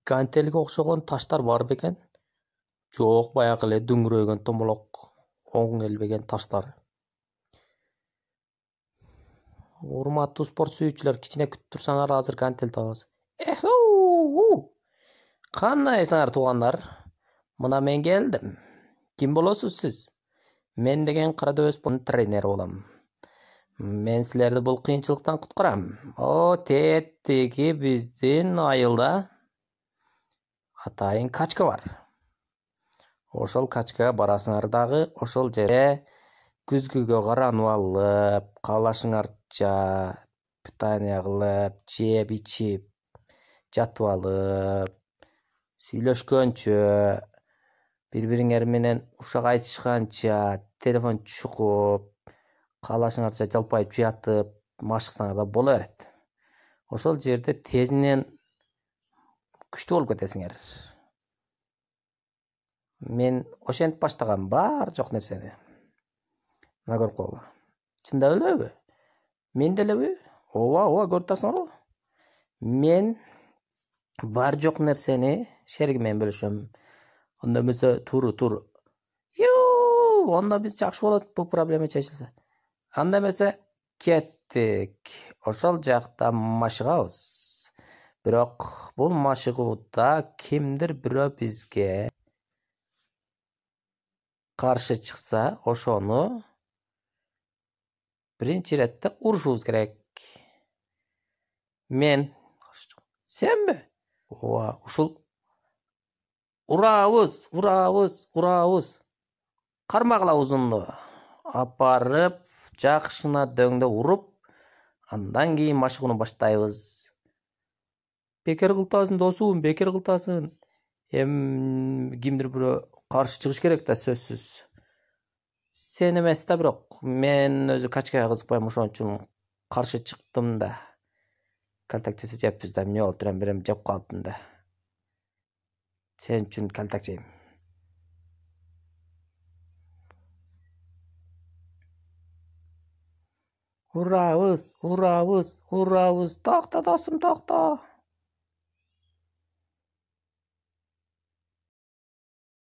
Гантелге окшогон таштар бар бекен? Жок, баягы эле дүңгүрөгөн томолок, оң келбеген таштар. Урматтуу спорт сүйүүчүлөр, кичине күтүп турсаңар, азыр гантел табабыз. Кандайсыңар туугандар? Мына мен келдим. Ким болосуз сиз? Мен деген Карадөбө спорттун тренери болом. Мен силерди бул кыйынчылыктан куткарам. Теттиги биздин айылда атайын качка бар. Ошол качкага барасыңар дагы, ошол жерде күзгүгө каранып алып, каалашыңарча питание кылып, жеп ичип, жатып алып, сүйлөшкөнчө, бири-бириңер менен ушак айтышканча, телефон чукуп, каалашыңарча жалпайып жатып, машыксаңар да боло берет. Ошол жерде тезинен күчтүү болуп кетесиңер. Мен ошентип баштагам бар жок нерсени. Мына көрүп койгула. Чындап элеби? Мен делеби? Ооба, көрүп атасыңарбы? Мен бар жок нерсени шериги менен бөлүшөм. Анда эмесе туру. Онда биз жакшы болот, бул проблема чечилсе. Анда эмесе кеттик. Ошол жакта машыгабыз. Бирок бул машыгууда кимдир бирөө бизге каршы чыкса, ошону биринчи иретте урушубуз керек. Мен, сенби? Ооба, ушул урабыз. Кармагыла узунду. Апарып, жакшына дөңдө уруп, андан кийин машыгууну баштайбыз. Бекер кылтасың досум, бекер кылтасың. Кимдир бирөө каршы чыгыш керек да, сөзсүз. Сен эмес да, бирок мен өзү качкага кызыкпайм, ошон үчүн каршы чыктым да. Калтак жесе жеппиз да, эмне болуп турам, бирем жеп калыптым да. Сен үчүн калтак жейм. Урабыз. Токто досум, токто.